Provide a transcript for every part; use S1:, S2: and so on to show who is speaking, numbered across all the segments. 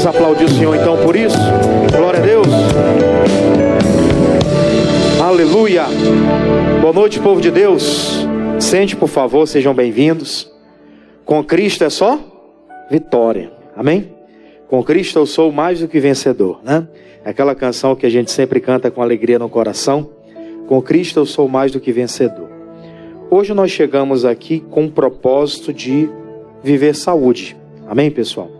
S1: Vamos aplaudir o Senhor então por isso. Glória a Deus. Aleluia. Boa noite, povo de Deus. Sente, por favor, sejam bem-vindos. Com Cristo é só vitória. Amém? Com Cristo eu sou mais do que vencedor, né? É aquela canção que a gente sempre canta com alegria no coração. Com Cristo eu sou mais do que vencedor. Hoje nós chegamos aqui com o propósito de viver saúde. Amém, pessoal?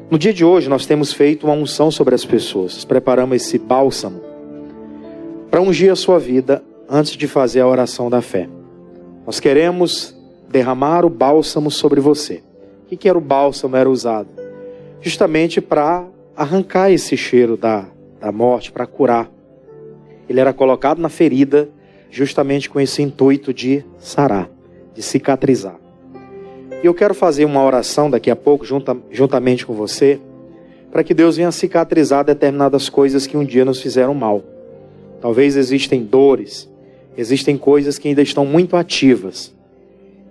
S1: No dia de hoje nós temos feito uma unção sobre as pessoas. Nós preparamos esse bálsamo para ungir a sua vida antes de fazer a oração da fé. Nós queremos derramar o bálsamo sobre você. O que era o bálsamo? Era usado justamente para arrancar esse cheiro da morte, para curar. Ele era colocado na ferida justamente com esse intuito de sarar, de cicatrizar. E eu quero fazer uma oração daqui a pouco, juntamente com você, para que Deus venha cicatrizar determinadas coisas que um dia nos fizeram mal. Talvez existem dores, existem coisas que ainda estão muito ativas.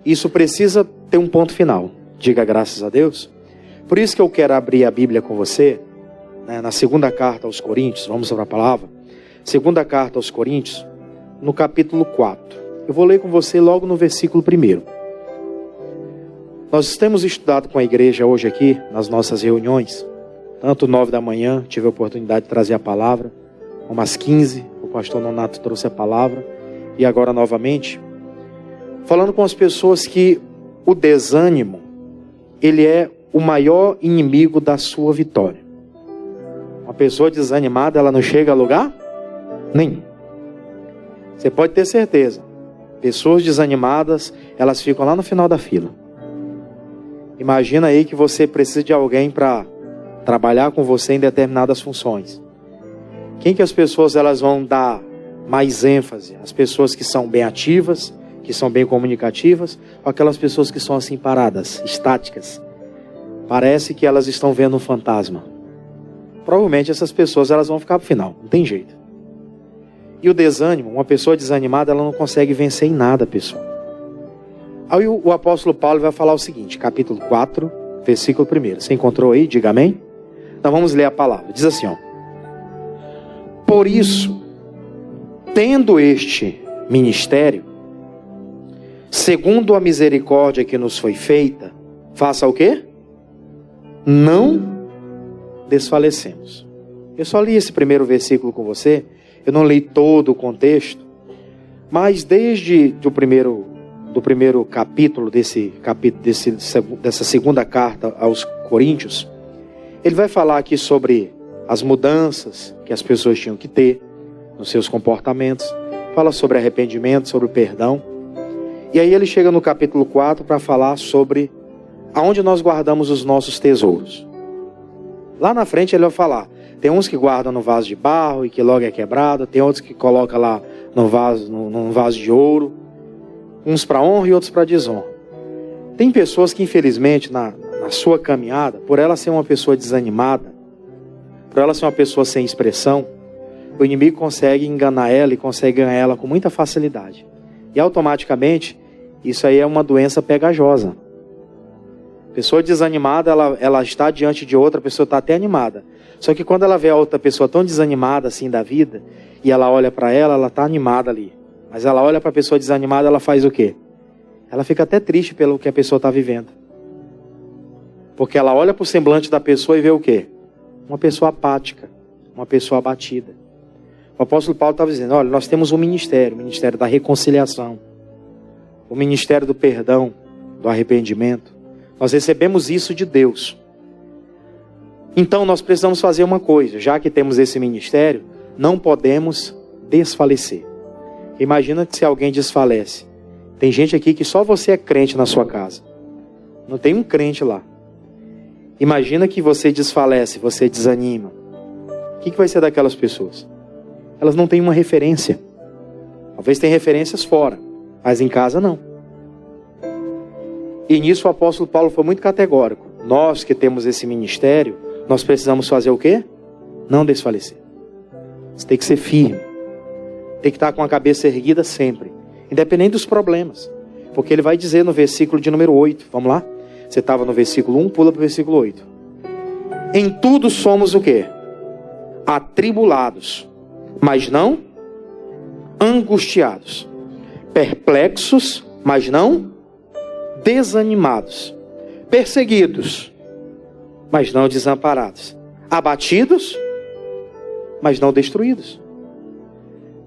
S1: Isso precisa ter um ponto final. Diga graças a Deus. Por isso que eu quero abrir a Bíblia com você, né, na segunda carta aos Coríntios, vamos para a palavra. Segunda carta aos Coríntios, no capítulo 4. Eu vou ler com você logo no versículo 1. Nós temos estudado com a igreja hoje aqui, nas nossas reuniões, tanto 9 da manhã, tive a oportunidade de trazer a palavra, como às 15, o pastor Nonato trouxe a palavra, e agora novamente, falando com as pessoas que o desânimo, ele é o maior inimigo da sua vitória. Uma pessoa desanimada, ela não chega a lugar nenhum. Você pode ter certeza, pessoas desanimadas, elas ficam lá no final da fila. Imagina aí que você precisa de alguém para trabalhar com você em determinadas funções. Quem que as pessoas elas vão dar mais ênfase? As pessoas que são bem ativas, que são bem comunicativas, ou aquelas pessoas que são assim paradas, estáticas? Parece que elas estão vendo um fantasma. Provavelmente essas pessoas elas vão ficar para o final, não tem jeito. E o desânimo, uma pessoa desanimada, ela não consegue vencer em nada, pessoal. Aí o apóstolo Paulo vai falar o seguinte, capítulo 4, versículo 1. Você encontrou aí? Diga amém. Então vamos ler a palavra. Diz assim, ó. Por isso, tendo este ministério, segundo a misericórdia que nos foi feita, faça o quê? Não desfalecemos. Eu só li esse primeiro versículo com você, eu não li todo o contexto, mas desde o primeiro capítulo dessa segunda carta aos Coríntios, ele vai falar aqui sobre as mudanças que as pessoas tinham que ter nos seus comportamentos, fala sobre arrependimento, sobre o perdão, e aí ele chega no capítulo 4 para falar sobre aonde nós guardamos os nossos tesouros. Lá na frente ele vai falar, tem uns que guardam no vaso de barro e que logo é quebrado, tem outros que colocam lá num vaso de ouro, uns para honra e outros para desonra. Tem pessoas que infelizmente na sua caminhada, por ela ser uma pessoa desanimada, por ela ser uma pessoa sem expressão, o inimigo consegue enganar ela e consegue ganhar ela com muita facilidade. E automaticamente, isso aí é uma doença pegajosa. Pessoa desanimada, ela está diante de outra pessoa, está até animada. Só que quando ela vê a outra pessoa tão desanimada assim da vida, e ela olha para ela está animada ali. Mas ela olha para a pessoa desanimada, ela faz o quê? Ela fica até triste pelo que a pessoa está vivendo. Porque ela olha para o semblante da pessoa e vê o quê? Uma pessoa apática, uma pessoa abatida. O apóstolo Paulo estava dizendo, olha, nós temos um ministério, o ministério da reconciliação, o ministério do perdão, do arrependimento. Nós recebemos isso de Deus. Então nós precisamos fazer uma coisa, já que temos esse ministério, não podemos desfalecer. Imagina que se alguém desfalece. Tem gente aqui que só você é crente na sua casa. Não tem um crente lá. Imagina que você desfalece, você desanima. O que vai ser daquelas pessoas? Elas não têm uma referência. Talvez tenham referências fora, mas em casa não. E nisso o apóstolo Paulo foi muito categórico. Nós que temos esse ministério, nós precisamos fazer o quê? Não desfalecer. Você tem que ser firme. Tem que estar com a cabeça erguida sempre, independente dos problemas. Porque ele vai dizer no versículo de número 8, vamos lá? Você estava no versículo 1, pula para o versículo 8. Em tudo somos o quê? Atribulados, mas não angustiados. Perplexos, mas não desanimados. Perseguidos, mas não desamparados. Abatidos, mas não destruídos.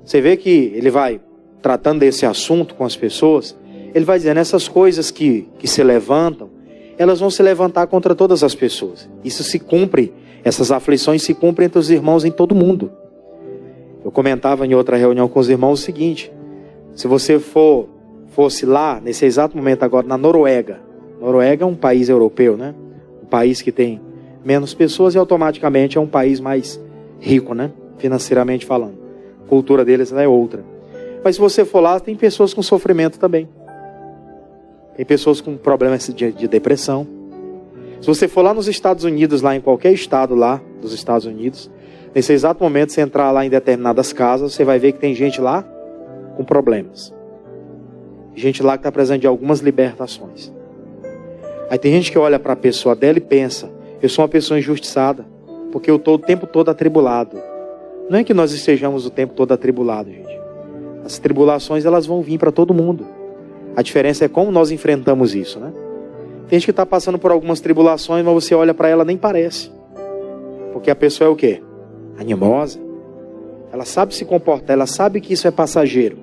S1: Você vê que ele vai tratando desse assunto com as pessoas. Ele vai dizendo, essas coisas que se levantam, elas vão se levantar contra todas as pessoas. Isso se cumpre, essas aflições se cumprem entre os irmãos em todo mundo. Eu comentava em outra reunião com os irmãos o seguinte: se você fosse lá, nesse exato momento agora, na Noruega. Noruega é um país europeu, né? Um país que tem menos pessoas e automaticamente é um país mais rico, né? Financeiramente falando. A cultura deles é outra. Mas se você for lá, tem pessoas com sofrimento também. Tem pessoas com problemas de depressão. Se você for lá nos Estados Unidos, lá em qualquer estado lá dos Estados Unidos, nesse exato momento, você entrar lá em determinadas casas, você vai ver que tem gente lá com problemas. Gente lá que está precisando de algumas libertações. Aí tem gente que olha para a pessoa dela e pensa, eu sou uma pessoa injustiçada, porque eu estou o tempo todo atribulado. Não é que nós estejamos o tempo todo atribulados, gente. As tribulações, elas vão vir para todo mundo. A diferença é como nós enfrentamos isso, né? Tem gente que está passando por algumas tribulações, mas você olha para ela, nem parece. Porque a pessoa é o quê? Animosa. Ela sabe se comportar, ela sabe que isso é passageiro.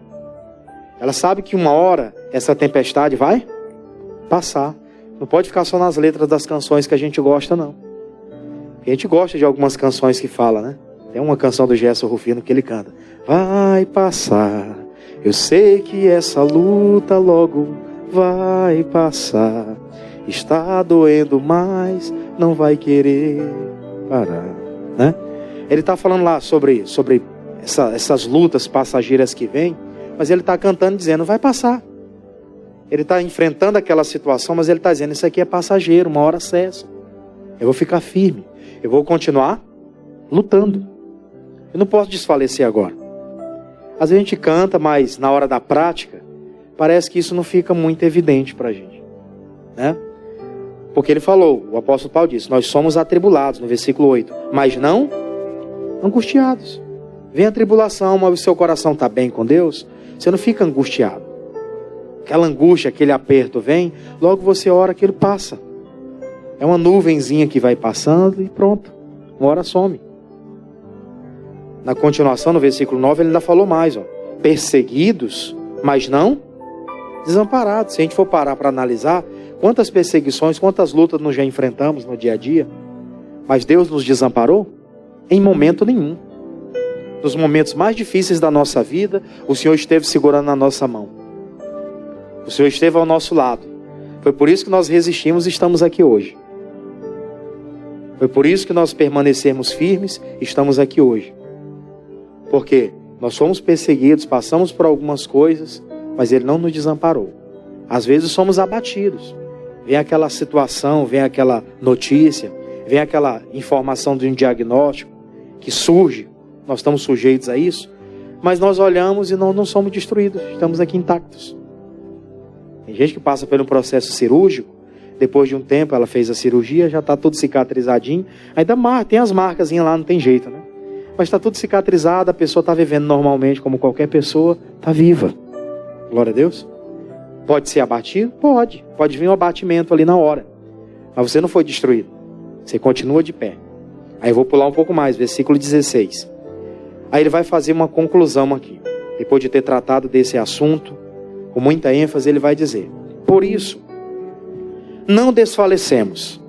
S1: Ela sabe que uma hora essa tempestade vai passar. Não pode ficar só nas letras das canções que a gente gosta, não. A gente gosta de algumas canções que fala, né? Tem uma canção do Gerson Rufino que ele canta. Vai passar, eu sei que essa luta logo vai passar. Está doendo, mas não vai querer parar, né? Ele está falando lá sobre essas lutas passageiras que vêm, mas ele está cantando dizendo, vai passar. Ele está enfrentando aquela situação, mas ele está dizendo, isso aqui é passageiro, uma hora cessa. Eu vou ficar firme, eu vou continuar lutando. Eu não posso desfalecer agora. Às vezes a gente canta, mas na hora da prática, parece que isso não fica muito evidente para a gente, né? Porque ele falou, o apóstolo Paulo disse, nós somos atribulados, no versículo 8, mas não angustiados. Vem a tribulação, mas o seu coração está bem com Deus, você não fica angustiado. Aquela angústia, aquele aperto vem, logo você ora, aquilo passa. É uma nuvenzinha que vai passando e pronto, uma hora some. Na continuação, no versículo 9, ele ainda falou mais, ó, perseguidos, mas não desamparados. Se a gente for parar para analisar, quantas perseguições, quantas lutas nós já enfrentamos no dia a dia, mas Deus nos desamparou? Em momento nenhum. Nos momentos mais difíceis da nossa vida, o Senhor esteve segurando na nossa mão. O Senhor esteve ao nosso lado. Foi por isso que nós resistimos e estamos aqui hoje. Foi por isso que nós permanecemos firmes e estamos aqui hoje. Porque nós fomos perseguidos, passamos por algumas coisas, mas Ele não nos desamparou. Às vezes somos abatidos. Vem aquela situação, vem aquela notícia, vem aquela informação de um diagnóstico que surge. Nós estamos sujeitos a isso, mas nós olhamos e não somos destruídos, estamos aqui intactos. Tem gente que passa por um processo cirúrgico, depois de um tempo ela fez a cirurgia, já está tudo cicatrizadinho, ainda tem as marcazinhas lá, não tem jeito, né? Mas está tudo cicatrizado, a pessoa está vivendo normalmente como qualquer pessoa, está viva. Glória a Deus. Pode ser abatido? Pode vir um abatimento ali na hora, mas você não foi destruído, você continua de pé. Aí eu vou pular um pouco mais, versículo 16. Aí ele vai fazer uma conclusão aqui. Depois de ter tratado desse assunto, com muita ênfase, ele vai dizer: por isso, não desfalecemos,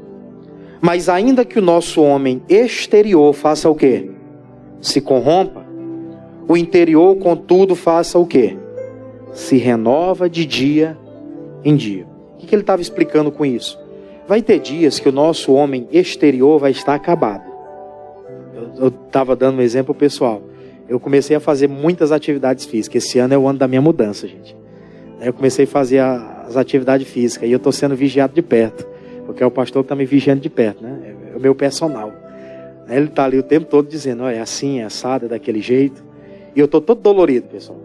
S1: mas ainda que o nosso homem exterior faça o quê? Se corrompa, o interior, contudo, faça o quê? Se renova de dia em dia. O que ele estava explicando com isso? Vai ter dias que o nosso homem exterior vai estar acabado. Eu estava dando um exemplo pessoal. Eu comecei a fazer muitas atividades físicas. Esse ano é o ano da minha mudança, gente. Aí eu comecei a fazer as atividades físicas. E eu estou sendo vigiado de perto. Porque é o pastor que está me vigiando de perto, né? É o meu personal. Ele está ali o tempo todo dizendo, é assim, é assado, é daquele jeito. E eu estou todo dolorido, pessoal.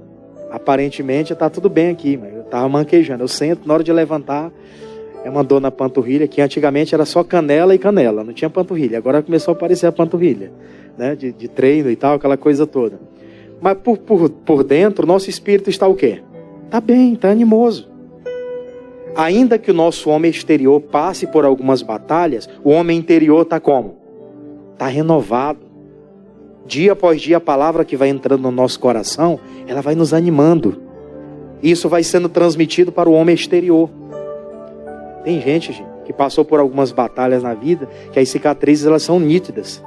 S1: Aparentemente está tudo bem aqui, mas eu estava manquejando. Eu sento, na hora de levantar, É uma dor na panturrilha, que antigamente era só canela e canela, não tinha panturrilha. Agora começou a aparecer a panturrilha, né? De treino e tal, aquela coisa toda. Mas por dentro, o nosso espírito está o quê? Está bem, está animoso. Ainda que o nosso homem exterior passe por algumas batalhas, o homem interior está como? Está renovado. Dia após dia, a palavra que vai entrando no nosso coração, ela vai nos animando. Isso vai sendo transmitido para o homem exterior. Tem gente que passou por algumas batalhas na vida, que as cicatrizes elas são nítidas.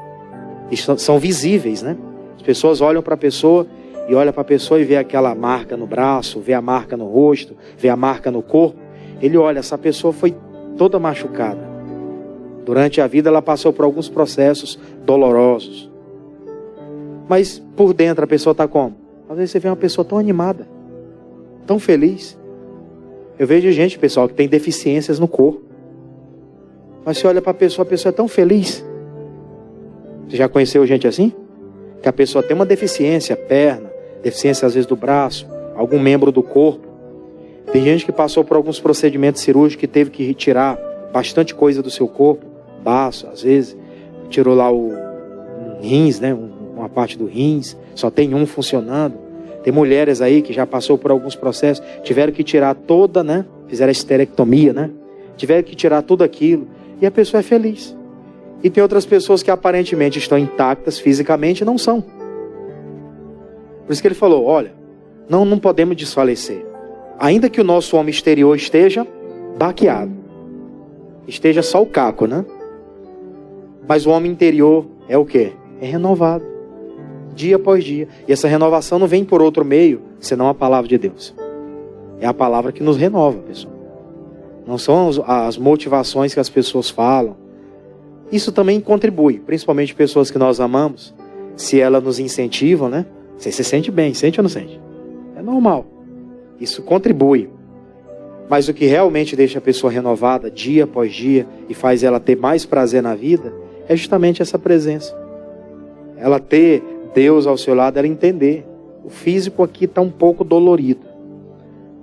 S1: E são visíveis, né? As pessoas olham para a pessoa e olham para a pessoa e vê aquela marca no braço, vê a marca no rosto, vê a marca no corpo. Ele olha, essa pessoa foi toda machucada. Durante a vida ela passou por alguns processos dolorosos. Mas por dentro a pessoa está como? Às vezes você vê uma pessoa tão animada, tão feliz. Eu vejo gente, pessoal, que tem deficiências no corpo. Mas você olha para a pessoa é tão feliz. Você já conheceu gente assim? Que a pessoa tem uma deficiência, perna, deficiência às vezes do braço, algum membro do corpo. Tem gente que passou por alguns procedimentos cirúrgicos que teve que retirar bastante coisa do seu corpo, baço, às vezes, tirou lá um rins, né? Uma parte do rins, só tem um funcionando. Tem mulheres aí que já passou por alguns processos, tiveram que tirar toda, né? Fizeram a esterectomia, né? Tiveram que tirar tudo aquilo, e a pessoa é feliz. E tem outras pessoas que aparentemente estão intactas fisicamente e não são. Por isso que ele falou, olha, não podemos desfalecer. Ainda que o nosso homem exterior esteja baqueado, esteja só o caco, né? Mas o homem interior é o quê? É renovado, dia após dia. E essa renovação não vem por outro meio, senão a palavra de Deus. É a palavra que nos renova, pessoal. Não são as motivações que as pessoas falam. Isso também contribui, principalmente pessoas que nós amamos. Se elas nos incentivam, né? Você se sente bem, sente ou não sente? É normal. Isso contribui. Mas o que realmente deixa a pessoa renovada dia após dia e faz ela ter mais prazer na vida é justamente essa presença. Ela ter Deus ao seu lado, ela entender. O físico aqui está um pouco dolorido.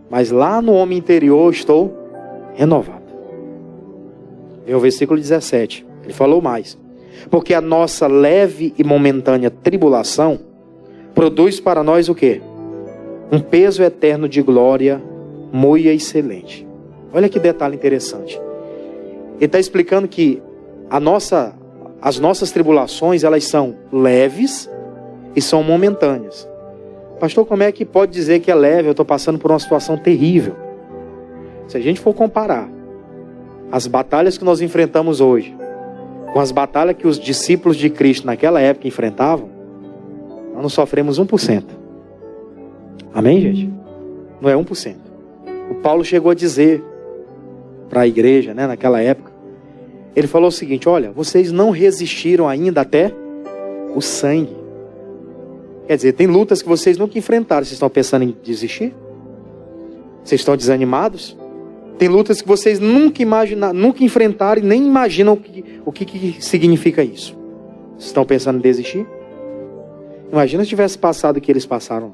S1: Mas lá no homem interior estou renovado. Vem o versículo 17. Ele falou mais. Porque a nossa leve e momentânea tribulação produz para nós o quê? Um peso eterno de glória muito excelente. Olha que detalhe interessante. Ele está explicando que as nossas tribulações, elas são leves e são momentâneas. Pastor, como é que pode dizer que é leve? Eu estou passando por uma situação terrível. Se a gente for comparar as batalhas que nós enfrentamos hoje com as batalhas que os discípulos de Cristo naquela época enfrentavam, nós não sofremos 1%. Amém, gente? Não é 1%. O Paulo chegou a dizer para a igreja, né, naquela época, ele falou o seguinte, olha, vocês não resistiram ainda até o sangue. Quer dizer, tem lutas que vocês nunca enfrentaram. Vocês estão pensando em desistir? Vocês estão desanimados? Tem lutas que vocês nunca enfrentaram e nem imaginam o que significa isso. Vocês estão pensando em desistir? Imagina se tivesse passado o que eles passaram.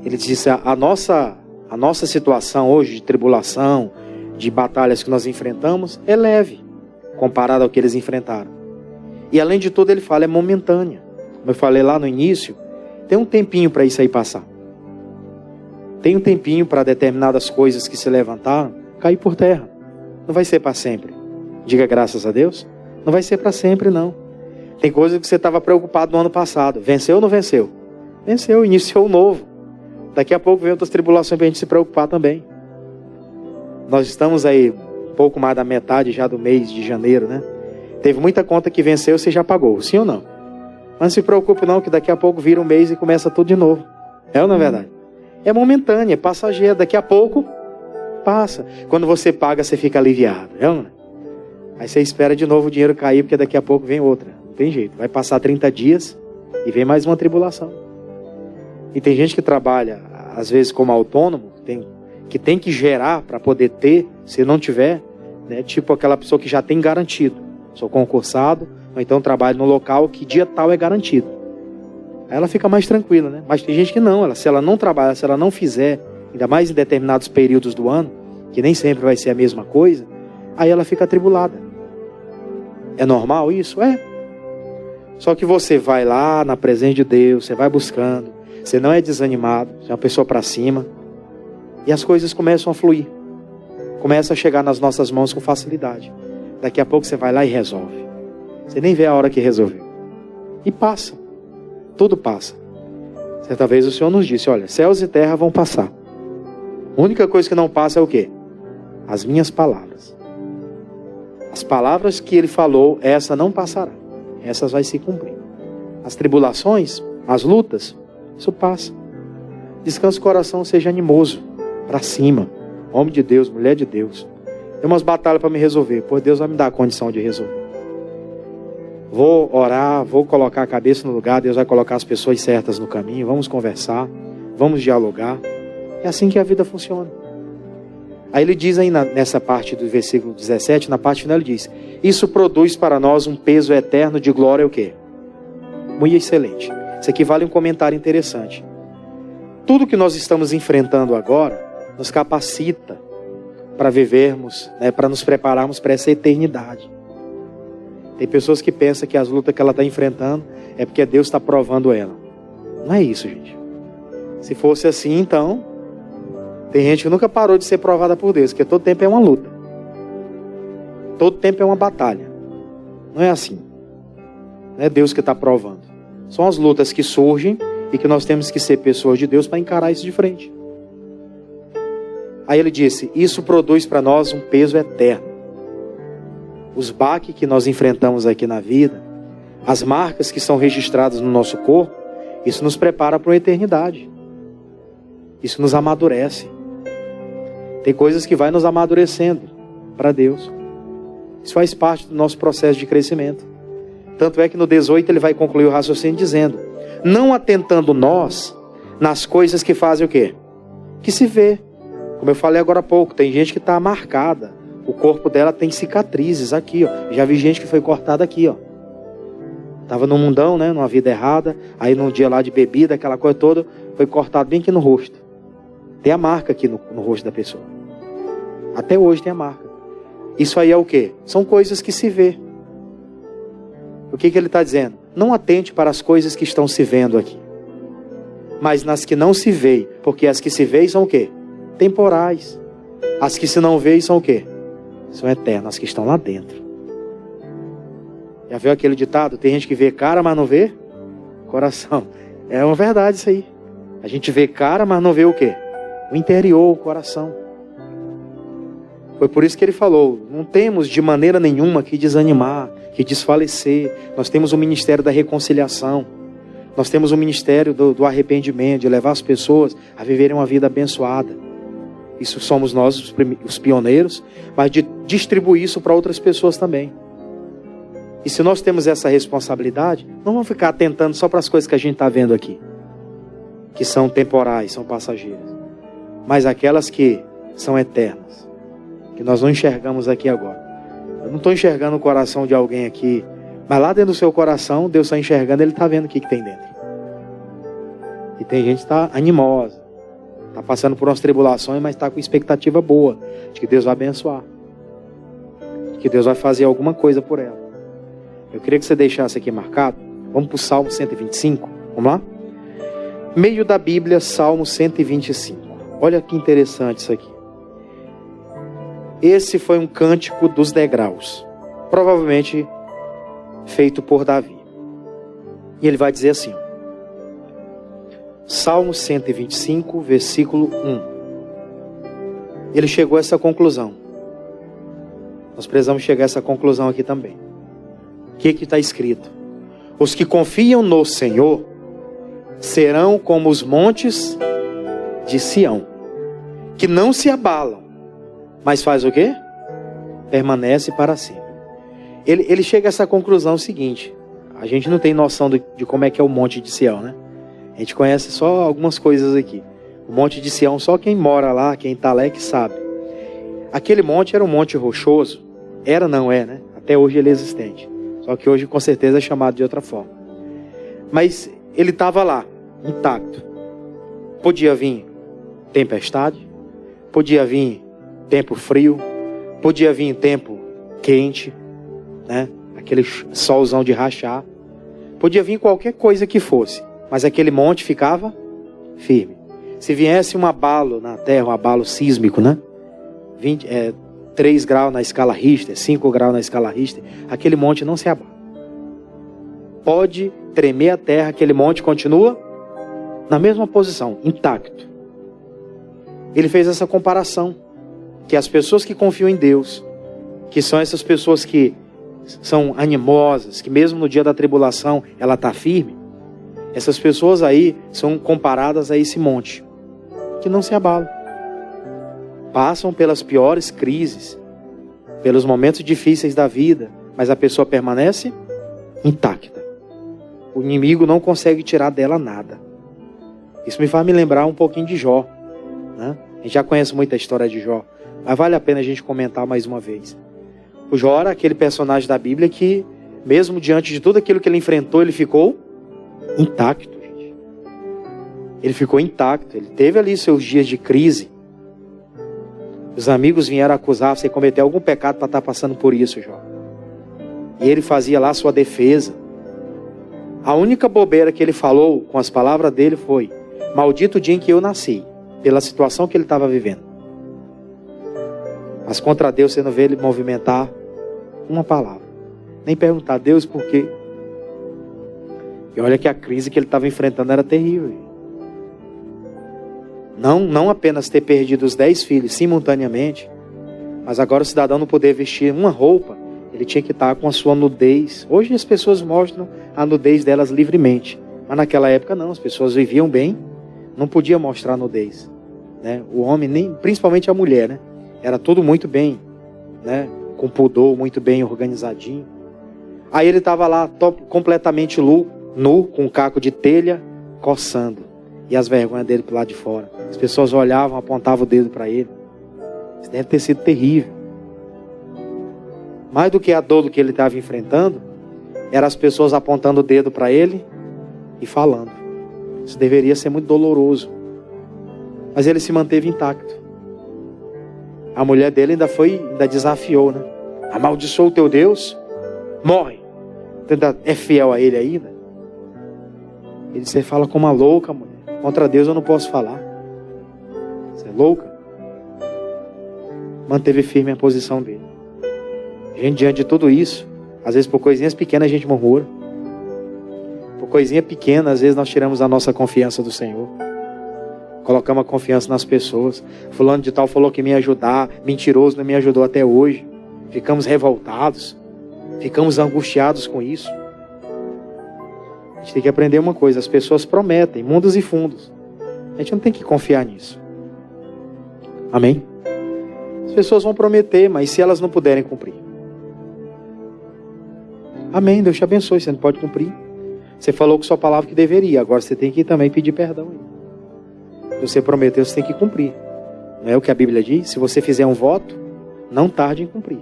S1: Ele disse, a nossa situação hoje de tribulação, de batalhas que nós enfrentamos, é leve, comparado ao que eles enfrentaram. E além de tudo ele fala, é momentânea. Como eu falei lá no início, tem um tempinho para isso aí passar. Tem um tempinho para determinadas coisas que se levantaram cair por terra. Não vai ser para sempre. Diga graças a Deus. Não vai ser para sempre, não. Tem coisas que você estava preocupado no ano passado. Venceu ou não venceu? Venceu, iniciou o novo. Daqui a pouco vem outras tribulações para a gente se preocupar também. Nós estamos aí um pouco mais da metade já do mês de janeiro, né? Teve muita conta que venceu, você já pagou, sim ou não? Mas não se preocupe não, que daqui a pouco vira um mês e começa tudo de novo. É ou não é verdade? É momentâneo, é passageiro. Daqui a pouco, passa. Quando você paga, você fica aliviado. É ou não? Aí você espera de novo o dinheiro cair, porque daqui a pouco vem outra. Não tem jeito. Vai passar 30 dias e vem mais uma tribulação. E tem gente que trabalha, às vezes, como autônomo, que tem que gerar para poder ter, se não tiver, né? Tipo aquela pessoa que já tem garantido. Sou concursado, ou então trabalho no local que dia tal é garantido. Aí ela fica mais tranquila, né? Mas tem gente que não, se ela não trabalhar, se ela não fizer, ainda mais em determinados períodos do ano, que nem sempre vai ser a mesma coisa, aí ela fica atribulada. É normal isso? É. Só que você vai lá na presença de Deus, você vai buscando, você não é desanimado, você é uma pessoa para cima, e as coisas começam a fluir, começam a chegar nas nossas mãos com facilidade. Daqui a pouco você vai lá e resolve. Você nem vê a hora que resolveu. E passa. Tudo passa. Certa vez o Senhor nos disse, olha, céus e terra vão passar. A única coisa que não passa é o quê? As minhas palavras. As palavras que Ele falou, essa não passará. Essas vai se cumprir. As tribulações, as lutas, isso passa. Descansa o coração, seja animoso, para cima. Homem de Deus, mulher de Deus. Tem umas batalhas para me resolver, pois Deus vai me dar a condição de resolver. Vou orar, vou colocar a cabeça no lugar, Deus vai colocar as pessoas certas no caminho, vamos conversar, vamos dialogar. É assim que a vida funciona. Aí ele diz aí nessa parte do versículo 17, na parte final ele diz, isso produz para nós um peso eterno de glória o quê? Muito excelente. Isso aqui vale um comentário interessante. Tudo que nós estamos enfrentando agora nos capacita para vivermos, né, para nos prepararmos para essa eternidade. Tem pessoas que pensam que as lutas que ela está enfrentando é porque Deus está provando ela. Não é isso, gente. Se fosse assim, então, tem gente que nunca parou de ser provada por Deus, porque todo tempo é uma luta. Todo tempo é uma batalha. Não é assim. Não é Deus que está provando. São as lutas que surgem e que nós temos que ser pessoas de Deus para encarar isso de frente. Aí ele disse, isso produz para nós um peso eterno. Os baques que nós enfrentamos aqui na vida, as marcas que são registradas no nosso corpo, isso nos prepara para uma eternidade. Isso nos amadurece. Tem coisas que vai nos amadurecendo para Deus. Isso faz parte do nosso processo de crescimento. Tanto é que no 18 ele vai concluir o raciocínio dizendo, não atentando nós nas coisas que fazem o quê? Que se vê. Como eu falei agora há pouco, tem gente que está marcada. O corpo dela tem cicatrizes aqui, ó. Já vi gente que foi cortada aqui, ó. Estava no mundão, né? Numa vida errada. Aí num dia lá de bebida, aquela coisa toda, foi cortado bem aqui no rosto. Tem a marca aqui no rosto da pessoa. Até hoje tem a marca. Isso aí é o quê? São coisas que se vê. O que ele está dizendo? Não atente para as coisas que estão se vendo aqui. Mas nas que não se vê. Porque as que se veem são o quê? Temporais. As que se não veem são o quê? São eternas, as que estão lá dentro. Já viu aquele ditado? Tem gente que vê cara, mas não vê coração. É uma verdade isso aí. A gente vê cara, mas não vê o quê? O interior, o coração. Foi por isso que ele falou, não temos de maneira nenhuma que desanimar, que desfalecer. Nós temos o ministério da reconciliação. Nós temos o ministério do arrependimento, de levar as pessoas a viverem uma vida abençoada. Isso somos nós os pioneiros, mas de distribuir isso para outras pessoas também. E se nós temos essa responsabilidade, não vamos ficar atentando só para as coisas que a gente está vendo aqui, que são temporais, são passageiras, mas aquelas que são eternas, que nós não enxergamos aqui agora. Eu não estou enxergando o coração de alguém aqui, mas lá dentro do seu coração, Deus está enxergando, Ele está vendo o que tem dentro. E tem gente que está animosa, está passando por umas tribulações, mas está com expectativa boa de que Deus vai abençoar, de que Deus vai fazer alguma coisa por ela. Eu queria que você deixasse aqui marcado. Vamos para o Salmo 125. Vamos lá? Meio da Bíblia, Salmo 125. Olha que interessante isso aqui. Esse foi um cântico dos degraus, provavelmente feito por Davi. E ele vai dizer assim, Salmo 125, versículo 1. Ele chegou a essa conclusão. Nós precisamos chegar a essa conclusão aqui também. O que está escrito? Os que confiam no Senhor serão como os montes de Sião, que não se abalam, mas faz o quê? Permanece para sempre. Ele chega a essa conclusão seguinte. A gente não tem noção de como é que é o monte de Sião, né? A gente conhece só algumas coisas aqui. O monte de Sião, só quem mora lá, quem está lá é que sabe. Aquele monte era um monte rochoso. Era, não é, né? Até hoje ele é existente. Só que hoje com certeza é chamado de outra forma. Mas ele estava lá, intacto. Podia vir tempestade, podia vir tempo frio, Podia vir em tempo quente, né? Aquele solzão de rachar. Podia vir qualquer coisa que fosse, mas aquele monte ficava firme. Se viesse um abalo na terra, um abalo sísmico, né? 3 graus na escala Richter, 5 graus na escala Richter, aquele monte não se abala. Pode tremer a terra, aquele monte continua na mesma posição, intacto. Ele fez essa comparação, que as pessoas que confiam em Deus, que são essas pessoas que são animosas, que mesmo no dia da tribulação ela está firme, essas pessoas aí são comparadas a esse monte, que não se abala. Passam pelas piores crises, pelos momentos difíceis da vida, mas a pessoa permanece intacta. O inimigo não consegue tirar dela nada. Isso me faz me lembrar um pouquinho de Jó, né? A gente já conhece muito a história de Jó, mas vale a pena a gente comentar mais uma vez. O Jó era aquele personagem da Bíblia que, mesmo diante de tudo aquilo que ele enfrentou, ele ficou intacto, gente. Ele ficou intacto. Ele teve ali seus dias de crise. Os amigos vieram acusar, você cometeu algum pecado para estar passando por isso, Jó. E ele fazia lá sua defesa. A única bobeira que ele falou com as palavras dele foi: maldito o dia em que eu nasci, pela situação que ele estava vivendo. Mas contra Deus você não vê ele movimentar uma palavra, nem perguntar a Deus por quê. E olha que a crise que ele estava enfrentando era terrível. Não apenas ter perdido os 10 filhos simultaneamente, mas agora o cidadão não poder vestir uma roupa, ele tinha que estar com a sua nudez. Hoje as pessoas mostram a nudez delas livremente, mas naquela época não, as pessoas viviam bem, não podia mostrar a nudez, né? O homem, nem, principalmente a mulher, né? Era tudo muito bem, né? Com pudor, muito bem organizadinho. Aí ele estava lá completamente nu, com um caco de telha, coçando. E as vergonhas dele pro lado de fora. As pessoas olhavam, apontavam o dedo para ele. Isso deve ter sido terrível. Mais do que a dor do que ele estava enfrentando, eram as pessoas apontando o dedo para ele e falando. Isso deveria ser muito doloroso. Mas ele se manteve intacto. A mulher dele ainda desafiou, né? Amaldiçoa o teu Deus, morre. Você ainda é fiel a ele ainda? Ele disse: você fala como uma louca, mulher. Contra Deus eu não posso falar. Você é louca? Manteve firme a posição dele. Gente, diante de tudo isso, às vezes por coisinhas pequenas a gente murmura. Por coisinha pequena, às vezes nós tiramos a nossa confiança do Senhor. Colocamos a confiança nas pessoas. Fulano de tal falou que me ia ajudar. Mentiroso não me ajudou até hoje. Ficamos revoltados. Ficamos angustiados com isso. A gente tem que aprender uma coisa: as pessoas prometem mundos e fundos. A gente não tem que confiar nisso. Amém? As pessoas vão prometer, mas se elas não puderem cumprir? Amém, Deus te abençoe, você não pode cumprir. Você falou com sua palavra que deveria, agora você tem que também pedir perdão. Se você prometeu, você tem que cumprir. Não é o que a Bíblia diz? Se você fizer um voto, não tarde em cumprir.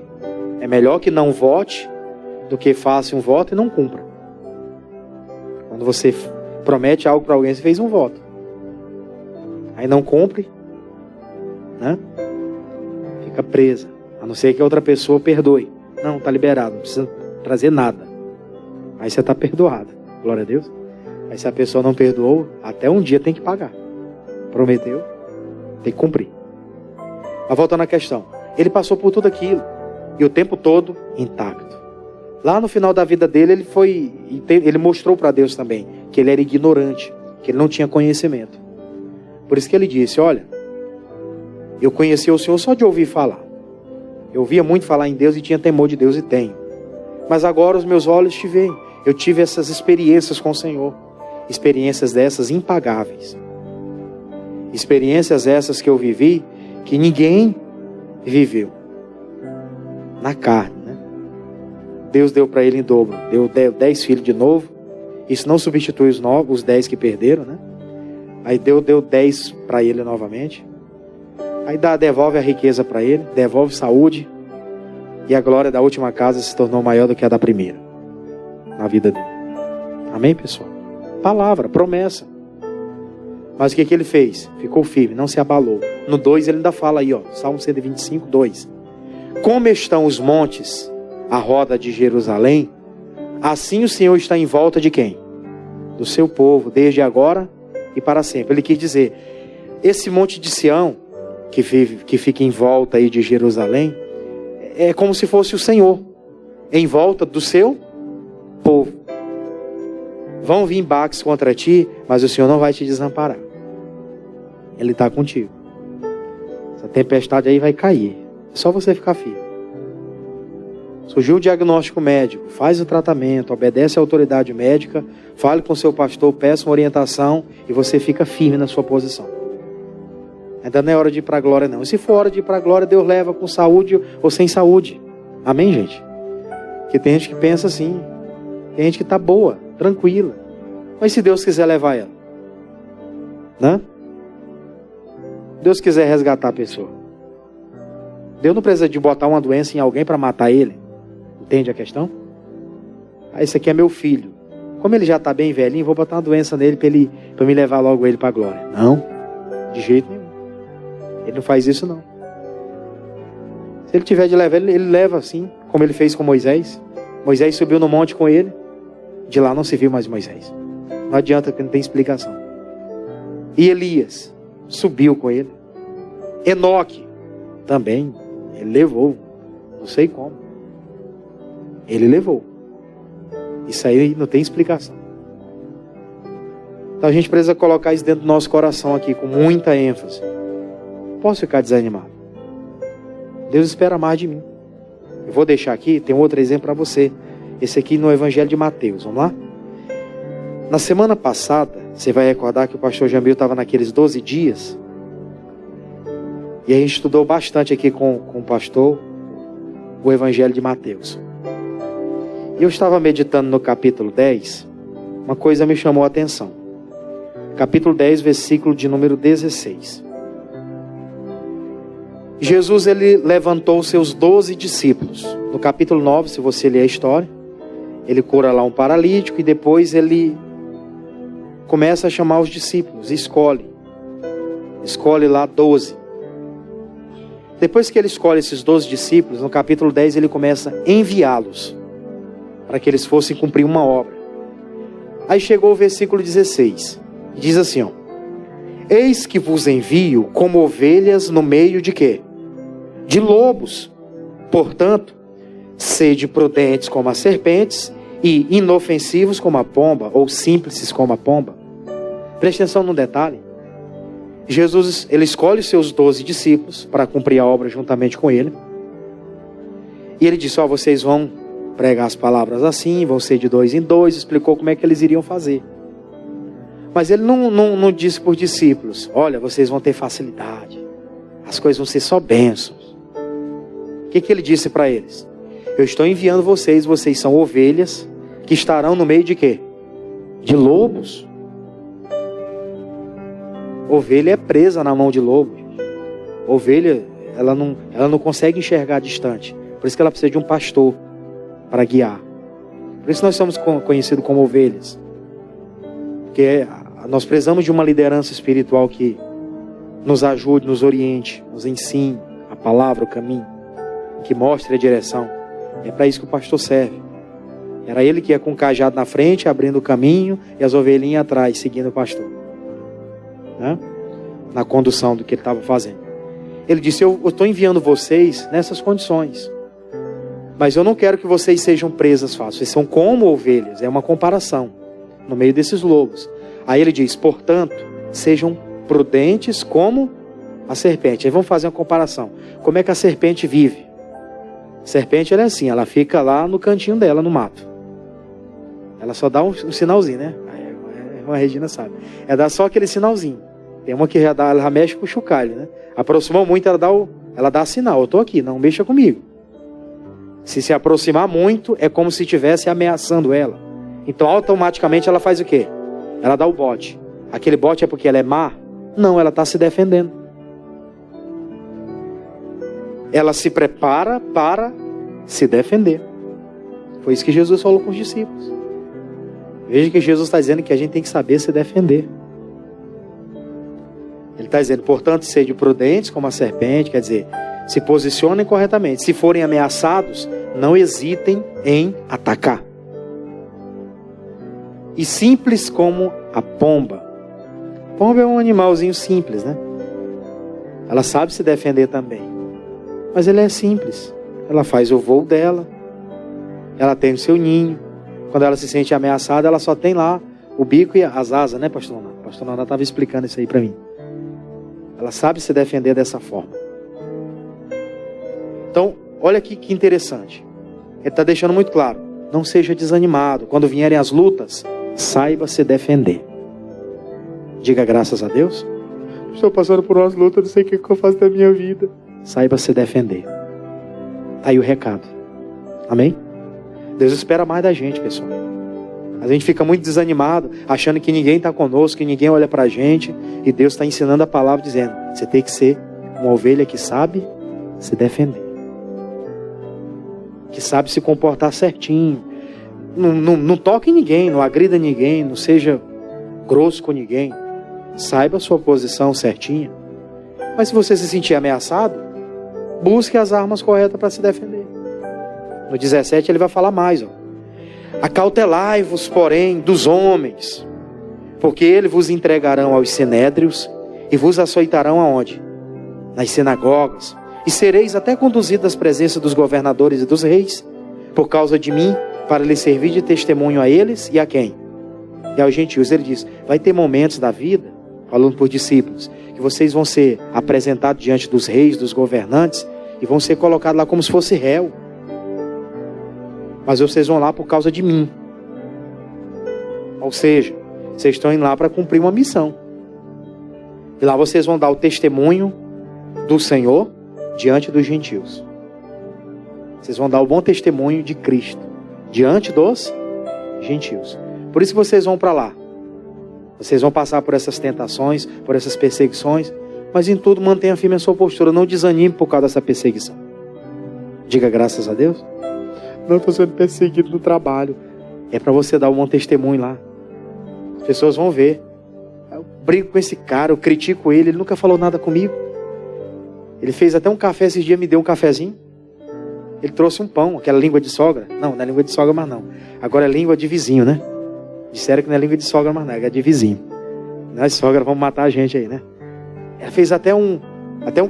S1: É melhor que não vote do que faça um voto e não cumpra. Quando você promete algo para alguém, você fez um voto, aí não cumpre, né? Fica presa, a não ser que a outra pessoa perdoe. Não, está liberado, não precisa trazer nada. Aí você está perdoado, glória a Deus. Aí se a pessoa não perdoou, até um dia tem que pagar. Prometeu, tem que cumprir. Mas voltando à questão, ele passou por tudo aquilo e o tempo todo intacto. Lá no final da vida dele, ele mostrou para Deus também que ele era ignorante, que ele não tinha conhecimento. Por isso que ele disse: olha, eu conhecia o Senhor só de ouvir falar. Eu ouvia muito falar em Deus e tinha temor de Deus, e tenho. Mas agora os meus olhos te veem. Eu tive essas experiências com o Senhor. Experiências dessas impagáveis. Experiências essas que eu vivi, que ninguém viveu. Na carne, né? Deus deu para ele em dobro. Deu 10 filhos de novo. Isso não substitui os 10 que perderam, né? Aí deu 10 para ele novamente. Aí devolve a riqueza para ele, devolve saúde. E a glória da última casa se tornou maior do que a da primeira. Na vida dele. Amém, pessoal? Palavra, promessa. Mas o que ele fez? Ficou firme, não se abalou. No 2 ele ainda fala aí, ó, Salmo 125, 2. Como estão os montes à roda de Jerusalém, assim o Senhor está em volta de quem? Do seu povo, desde agora e para sempre. Ele quis dizer, esse monte de Sião, que fica em volta aí de Jerusalém, é como se fosse o Senhor, em volta do seu povo. Vão vir embates contra ti, mas o Senhor não vai te desamparar. Ele está contigo. Essa tempestade aí vai cair. É só você ficar firme. Surgiu o diagnóstico médico, faz o tratamento, obedece à autoridade médica, fale com seu pastor, peça uma orientação e você fica firme na sua posição. Ainda não é hora de ir para a glória não. E se for hora de ir para a glória, Deus leva com saúde ou sem saúde. Amém, gente? Porque tem gente que pensa assim, tem gente que está boa, tranquila. Mas se Deus quiser levar ela, né? Deus quiser resgatar a pessoa, Deus não precisa de botar uma doença em alguém para matar ele. Entende a questão? Esse aqui é meu filho. Como ele já está bem velhinho, vou botar uma doença nele para me levar logo ele para a glória. Não, de jeito nenhum. Ele não faz isso não. Se ele tiver de levar, ele leva assim, como ele fez com Moisés. Moisés subiu no monte com ele. De lá não se viu mais Moisés. Não adianta, porque não tem explicação. E Elias subiu com ele. Enoque também, ele levou. Não sei como. Ele levou. Isso aí não tem explicação. Então a gente precisa colocar isso dentro do nosso coração aqui, com muita ênfase. Não posso ficar desanimado. Deus espera mais de mim. Eu vou deixar aqui, tem outro exemplo para você. Esse aqui no Evangelho de Mateus, vamos lá? Na semana passada, você vai recordar que o pastor Jamil estava naqueles 12 dias. E a gente estudou bastante aqui com o pastor o Evangelho de Mateus. E eu estava meditando no capítulo 10, uma coisa me chamou a atenção. Capítulo 10, versículo de número 16. Jesus, ele levantou seus 12 discípulos. No capítulo 9, se você ler a história, ele cura lá um paralítico e depois ele começa a chamar os discípulos, escolhe lá 12. Depois que ele escolhe esses 12 discípulos, no capítulo 10 ele começa a enviá-los para que eles fossem cumprir uma obra. Aí chegou o versículo 16, e diz assim, ó: eis que vos envio como ovelhas no meio de quê? De lobos. Portanto, sede prudentes como as serpentes e inofensivos como a pomba, ou simples como a pomba. Preste atenção num detalhe. Jesus, ele escolhe os seus 12 discípulos para cumprir a obra juntamente com ele. E ele disse, vocês vão pregar as palavras assim, vão ser de 2 em 2, explicou como é que eles iriam fazer. Mas ele não disse por discípulos, olha, vocês vão ter facilidade, as coisas vão ser só bênçãos. O que ele disse para eles? Eu estou enviando vocês são ovelhas que estarão no meio de quê? De lobos. Ovelha é presa na mão de lobo. Ovelha, ela não consegue enxergar distante. Por isso que ela precisa de um pastor para guiar. Por isso nós somos conhecidos como ovelhas. Porque nós precisamos de uma liderança espiritual que nos ajude, nos oriente, nos ensine a palavra, o caminho, que mostre a direção. É para isso que o pastor serve. Era ele que ia com o cajado na frente, abrindo o caminho, e as ovelhinhas atrás, seguindo o pastor, né? Na condução do que ele estava fazendo. Ele disse, eu estou enviando vocês nessas condições, mas eu não quero que vocês sejam presas fáceis. Vocês são como ovelhas, é uma comparação, no meio desses lobos. Aí ele diz, portanto, sejam prudentes como a serpente. Aí vamos fazer uma comparação. Como é que a serpente vive? A serpente, ela é assim, ela fica lá no cantinho dela, no mato. Ela só dá um sinalzinho, né? A Regina sabe. Ela dá só aquele sinalzinho. Tem uma que ela já mexe com o chocalho, né? Aproximou muito, ela dá sinal. Eu estou aqui, não mexa comigo. Se aproximar muito, é como se estivesse ameaçando ela. Então, automaticamente, ela faz o quê? Ela dá o bote. Aquele bote é porque ela é má? Não, ela está se defendendo. Ela se prepara para se defender. Foi isso que Jesus falou com os discípulos. Veja que Jesus está dizendo que a gente tem que saber se defender. Ele está dizendo, portanto, sede prudentes como a serpente, quer dizer, se posicionem corretamente. Se forem ameaçados, não hesitem em atacar. E simples como a pomba. Pomba é um animalzinho simples, né? Ela sabe se defender também. Mas ela é simples. Ela faz o voo dela. Ela tem o seu ninho. Quando ela se sente ameaçada, ela só tem lá o bico e as asas, né, pastor Nonato? Pastor Nonato estava explicando isso aí para mim. Ela sabe se defender dessa forma. Então, olha aqui que interessante. Ele está deixando muito claro. Não seja desanimado. Quando vierem as lutas, saiba se defender. Diga graças a Deus. Estou passando por umas lutas, não sei o que eu faço da minha vida. Saiba se defender. Está aí o recado. Amém? Deus espera mais da gente, pessoal. A gente fica muito desanimado, achando que ninguém está conosco, que ninguém olha para a gente. E Deus está ensinando a palavra, dizendo, você tem que ser uma ovelha que sabe se defender. Que sabe se comportar certinho. Não toque em ninguém, não agrida ninguém, não seja grosso com ninguém. Saiba a sua posição certinha. Mas se você se sentir ameaçado, busque as armas corretas para se defender. No 17 ele vai falar mais. Acautelai-vos, porém, dos homens, porque eles vos entregarão aos sinédrios e vos açoitarão aonde? Nas sinagogas. E sereis até conduzidos às presenças dos governadores e dos reis, por causa de mim, para lhes servir de testemunho a eles e a quem? E aos gentios. Ele diz, vai ter momentos da vida, falando por discípulos, que vocês vão ser apresentados diante dos reis, dos governantes, e vão ser colocados lá como se fosse réu. Mas vocês vão lá por causa de mim. Ou seja, vocês estão indo lá para cumprir uma missão. E lá vocês vão dar o testemunho do Senhor diante dos gentios. Vocês vão dar o bom testemunho de Cristo diante dos gentios. Por isso que vocês vão para lá. Vocês vão passar por essas tentações, por essas perseguições, mas em tudo mantenha firme a sua postura. Não desanime por causa dessa perseguição. Diga graças a Deus. Não estou sendo perseguido no trabalho. É para você dar um bom testemunho lá. As pessoas vão ver. Eu brigo com esse cara, eu critico ele, ele nunca falou nada comigo. Ele fez até um café esses dias, me deu um cafezinho. Ele trouxe um pão, aquela língua de sogra. Não é língua de sogra mais não. Agora é língua de vizinho, né? Disseram que não é língua de sogra mais não, é de vizinho. Nós sogra vamos matar a gente aí, né? Ela fez até um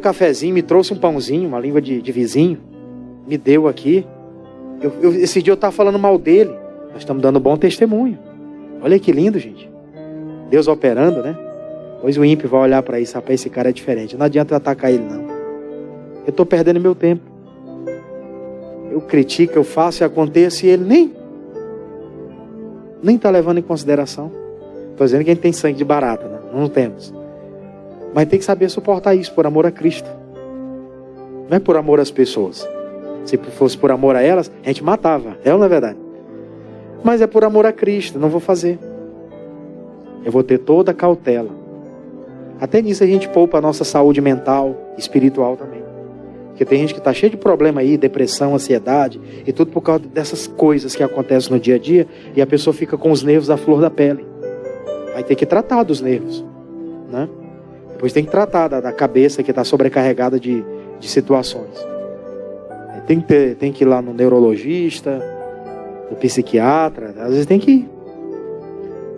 S1: cafezinho, me trouxe um pãozinho, uma língua de vizinho. Me deu aqui. Esse dia eu estava falando mal dele. Nós estamos dando bom testemunho. Olha que lindo, gente. Deus operando, né? Pois o ímpio vai olhar para isso. Rapaz, esse cara é diferente. Não adianta eu atacar ele, não. Eu estou perdendo meu tempo. Eu critico, eu faço e aconteça e ele nem está levando em consideração. Estou dizendo que a gente tem sangue de barata, né? Não temos. Mas tem que saber suportar isso por amor a Cristo. Não é por amor às pessoas. Se fosse por amor a elas, a gente matava. É ou não é verdade? Mas é por amor a Cristo. Não vou fazer. Eu vou ter toda a cautela. Até nisso a gente poupa a nossa saúde mental, espiritual também. Porque tem gente que está cheia de problema aí, depressão, ansiedade, e tudo por causa dessas coisas que acontecem no dia a dia, e a pessoa fica com os nervos à flor da pele. Aí tem que tratar dos nervos, né? Depois tem que tratar da cabeça que está sobrecarregada de situações. Tem que ir lá no neurologista, no psiquiatra, às vezes tem que ir,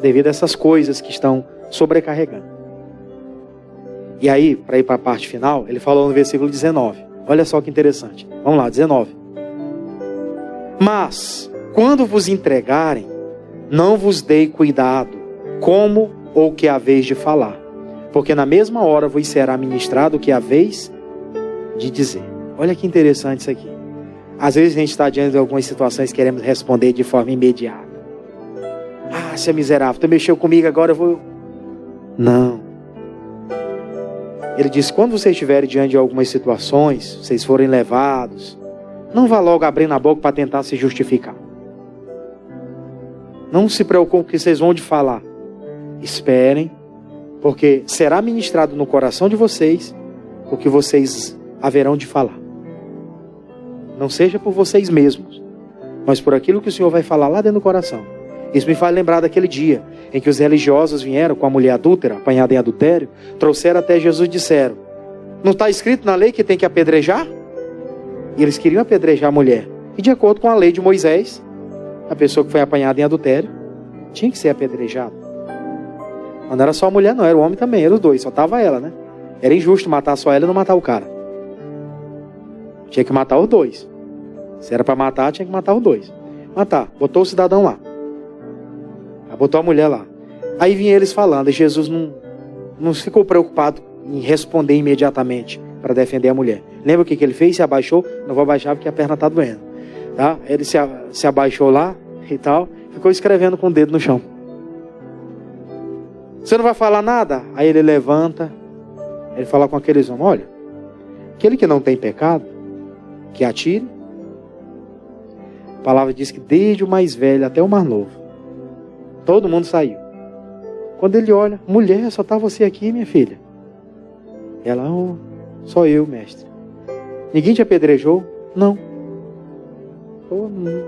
S1: devido a essas coisas que estão sobrecarregando. E aí, para ir para a parte final, ele falou no versículo 19, olha só que interessante, vamos lá, 19. Mas, quando vos entregarem, não vos dei cuidado, como ou que haveis de falar, porque na mesma hora vos será ministrado o que haveis de dizer. Olha que interessante isso aqui. Às vezes a gente está diante de algumas situações e queremos responder de forma imediata. Ah, você é miserável, tu mexeu comigo, agora eu vou... Não. Ele diz, quando vocês estiverem diante de algumas situações, vocês forem levados, não vá logo abrindo a boca para tentar se justificar. Não se preocupe com o que vocês vão de falar. Esperem, porque será ministrado no coração de vocês o que vocês haverão de falar. Não seja por vocês mesmos, mas por aquilo que o Senhor vai falar lá dentro do coração. Isso me faz lembrar daquele dia em que os religiosos vieram com a mulher adúltera, apanhada em adultério, trouxeram até Jesus e disseram: não está escrito na lei que tem que apedrejar? E eles queriam apedrejar a mulher. E de acordo com a lei de Moisés, a pessoa que foi apanhada em adultério tinha que ser apedrejada. Mas não era só a mulher não, era o homem também, eram os dois, só estava ela, né? Era injusto matar só ela e não matar o cara. Tinha que matar os dois. Se era para matar, tinha que matar os dois. Matar, botou o cidadão lá. Botou a mulher lá. Aí vinha eles falando, e Jesus não ficou preocupado em responder imediatamente para defender a mulher. Lembra o que ele fez? Se abaixou. Não vou abaixar porque a perna está doendo. Tá? Ele se abaixou lá e tal, ficou escrevendo com o dedo no chão. Você não vai falar nada? Aí ele levanta, ele fala com aqueles homens: olha, aquele que não tem pecado, que atire. A palavra diz que desde o mais velho até o mais novo, todo mundo saiu. Quando ele olha: mulher, só está você aqui, minha filha. Ela: oh, só eu, mestre. Ninguém te apedrejou? Não. Oh, não.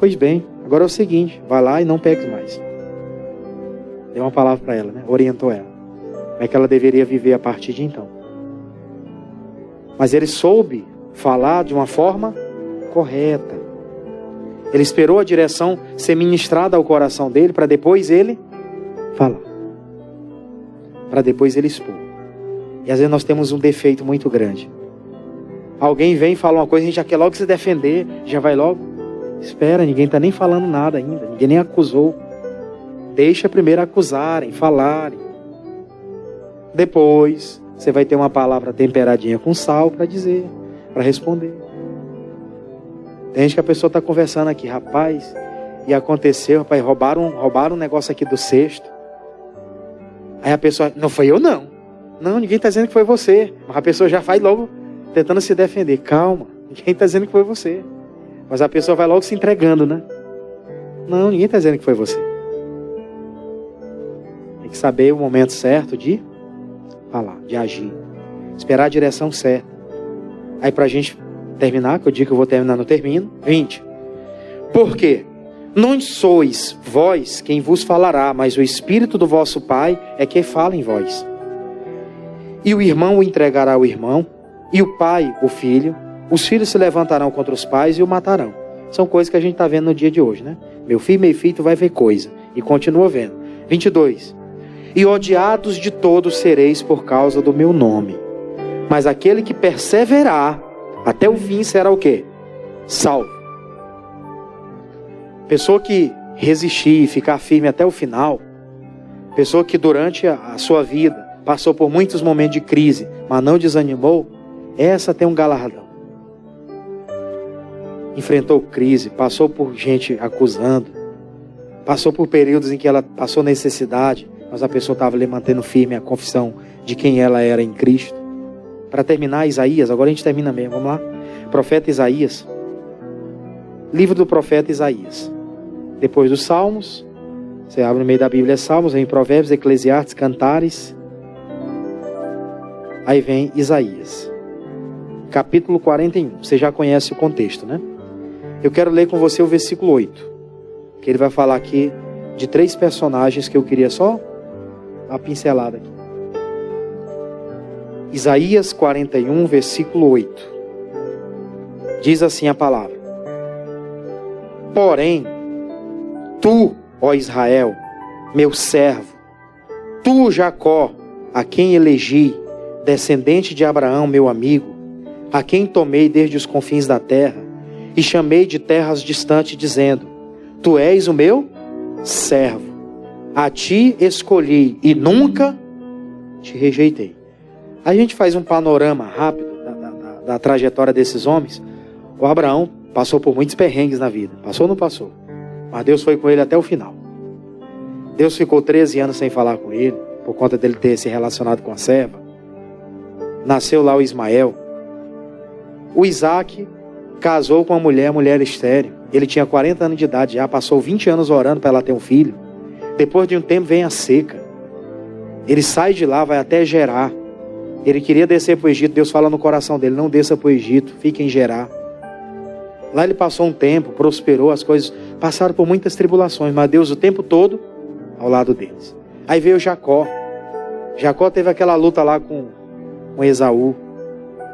S1: Pois bem, agora é o seguinte: vai lá e não peques mais. Deu uma palavra para ela, né? Orientou ela como é que ela deveria viver a partir de então. Mas ele soube falar de uma forma correta. Ele esperou a direção ser ministrada ao coração dele para depois ele falar. Para depois ele expor. E às vezes nós temos um defeito muito grande. Alguém vem e fala uma coisa, a gente já quer logo se defender, já vai logo. Espera, ninguém está nem falando nada ainda, ninguém nem acusou. Deixa primeiro acusarem, falarem. Depois você vai ter uma palavra temperadinha com sal para dizer, para responder. Tem gente que a pessoa está conversando aqui: rapaz, e aconteceu, rapaz, roubaram um negócio aqui do cesto. Aí a pessoa: não foi eu não. Não, ninguém está dizendo que foi você. Mas a pessoa já vai logo tentando se defender. Calma, ninguém está dizendo que foi você. Mas a pessoa vai logo se entregando, né? Não, ninguém está dizendo que foi você. Tem que saber o momento certo de falar, de agir. Esperar a direção certa. Aí pra gente terminar, que eu digo que eu vou terminar, não termino. 20. Por quê? Não sois vós quem vos falará, mas o Espírito do vosso Pai é que fala em vós. E o irmão o entregará ao irmão, e o pai o filho. Os filhos se levantarão contra os pais e o matarão. São coisas que a gente está vendo no dia de hoje, né? Meu filho, tu vai ver coisa. E continua vendo. 22. E odiados de todos sereis por causa do meu nome. Mas aquele que perseverar até o fim será o quê? Salvo. Pessoa que resistir e ficar firme até o final, pessoa que durante a sua vida passou por muitos momentos de crise, mas não desanimou, essa tem um galardão. Enfrentou crise, passou por gente acusando, passou por períodos em que ela passou necessidade, mas a pessoa estava ali mantendo firme a confissão de quem ela era em Cristo. Para terminar, Isaías, agora a gente termina mesmo, vamos lá. Profeta Isaías, livro do profeta Isaías. Depois dos Salmos, você abre no meio da Bíblia Salmos, vem Provérbios, Eclesiastes, Cantares. Aí vem Isaías, capítulo 41. Você já conhece o contexto, né? Eu quero ler com você o versículo 8, que ele vai falar aqui de 3 personagens que eu queria só uma pincelada aqui. Isaías 41, versículo 8. Diz assim a palavra: porém, tu, ó Israel, meu servo, tu, Jacó, a quem elegi, descendente de Abraão, meu amigo, a quem tomei desde os confins da terra, e chamei de terras distantes, dizendo: tu és o meu servo, a ti escolhi e nunca te rejeitei. A gente faz um panorama rápido da trajetória desses homens. O Abraão passou por muitos perrengues na vida, passou ou não passou? Mas Deus foi com ele até o final. Deus ficou 13 anos sem falar com ele, por conta dele ter se relacionado com a serva. Nasceu lá o Ismael. O Isaac casou com uma mulher, a mulher estéril. Ele tinha 40 anos de idade já, passou 20 anos orando para ela ter um filho. Depois de um tempo vem a seca. Ele sai de lá, vai até Gerar. Ele queria descer para o Egito, Deus fala no coração dele: não desça para o Egito, fique em Gerar. Lá ele passou um tempo, prosperou, as coisas passaram por muitas tribulações, mas Deus o tempo todo ao lado deles. Aí veio Jacó. Jacó teve aquela luta lá com Esaú,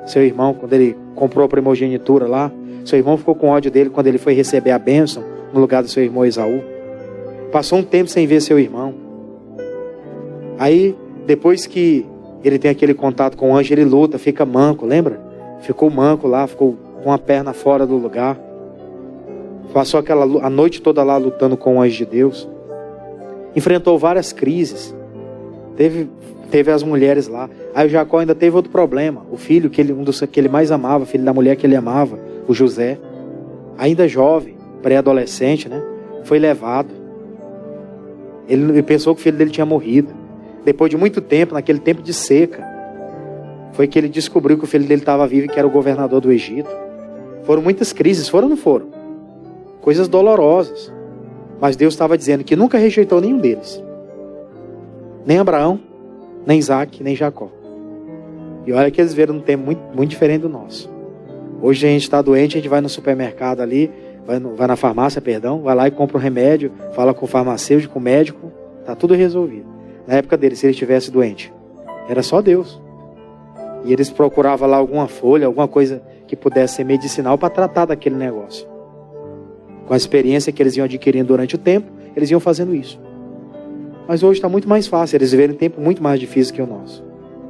S1: seu irmão, quando ele comprou a primogenitura lá. Seu irmão ficou com ódio dele quando ele foi receber a bênção no lugar do seu irmão Esaú. Passou um tempo sem ver seu irmão. Aí, depois que ele tem aquele contato com o anjo, ele luta, fica manco, lembra? Ficou manco lá, ficou com a perna fora do lugar. Passou a noite toda lá lutando com o anjo de Deus. Enfrentou várias crises. Teve as mulheres lá. Aí o Jacó ainda teve outro problema. O filho, um dos que ele mais amava, filho da mulher que ele amava, o José, ainda jovem, pré-adolescente, né? Foi levado. Ele pensou que o filho dele tinha morrido. Depois de muito tempo, naquele tempo de seca, foi que ele descobriu que o filho dele estava vivo e que era o governador do Egito. Foram muitas crises, foram ou não foram? Coisas dolorosas. Mas Deus estava dizendo que nunca rejeitou nenhum deles. Nem Abraão, nem Isaac, nem Jacó. E olha que eles viram um tempo muito, muito diferente do nosso. Hoje a gente está doente, a gente vai no supermercado ali, vai na farmácia, vai lá e compra um remédio, fala com o farmacêutico, com o médico, está tudo resolvido. Na época deles, se ele estivesse doente, era só Deus. E eles procuravam lá alguma folha, alguma coisa que pudesse ser medicinal para tratar daquele negócio. Com a experiência que eles iam adquirindo durante o tempo, eles iam fazendo isso. Mas hoje está muito mais fácil, eles viveram um tempo muito mais difícil que o nosso.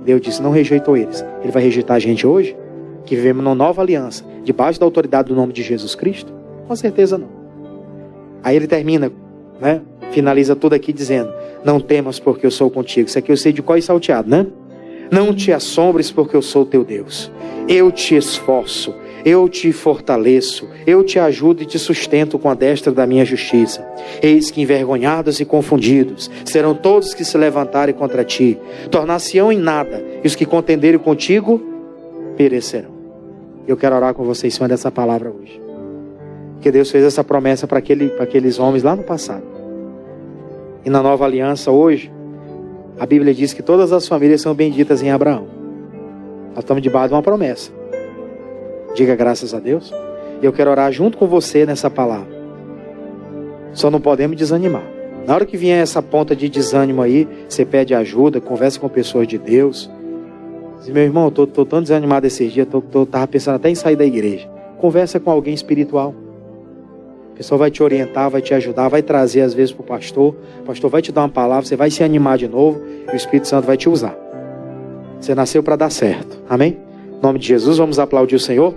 S1: Deus disse, não rejeitou eles. Ele vai rejeitar a gente hoje? Que vivemos numa nova aliança, debaixo da autoridade do nome de Jesus Cristo? Com certeza não. Aí ele termina, né? Finaliza tudo aqui dizendo, não temas porque eu sou contigo. Isso aqui eu sei de qual é salteado, né? Não te assombres porque eu sou teu Deus. Eu te esforço, eu te fortaleço, eu te ajudo e te sustento com a destra da minha justiça. Eis que envergonhados e confundidos serão todos que se levantarem contra ti. Tornar-se-ão em nada, e os que contenderem contigo perecerão. Eu quero orar com vocês em cima dessa palavra hoje. Porque Deus fez essa promessa para aqueles homens lá no passado. E na nova aliança hoje, a Bíblia diz que todas as famílias são benditas em Abraão. Nós estamos debaixo de uma promessa. Diga graças a Deus. E eu quero orar junto com você nessa palavra. Só não podemos desanimar. Na hora que vier essa ponta de desânimo aí, você pede ajuda, conversa com pessoas de Deus. Diz, meu irmão, eu estou tão desanimado esses dias, estava pensando até em sair da igreja. Conversa com alguém espiritual. A pessoa vai te orientar, vai te ajudar, vai trazer às vezes para o pastor vai te dar uma palavra, você vai se animar de novo e o Espírito Santo vai te usar. Você nasceu para dar certo, amém? Em nome de Jesus, vamos aplaudir o Senhor.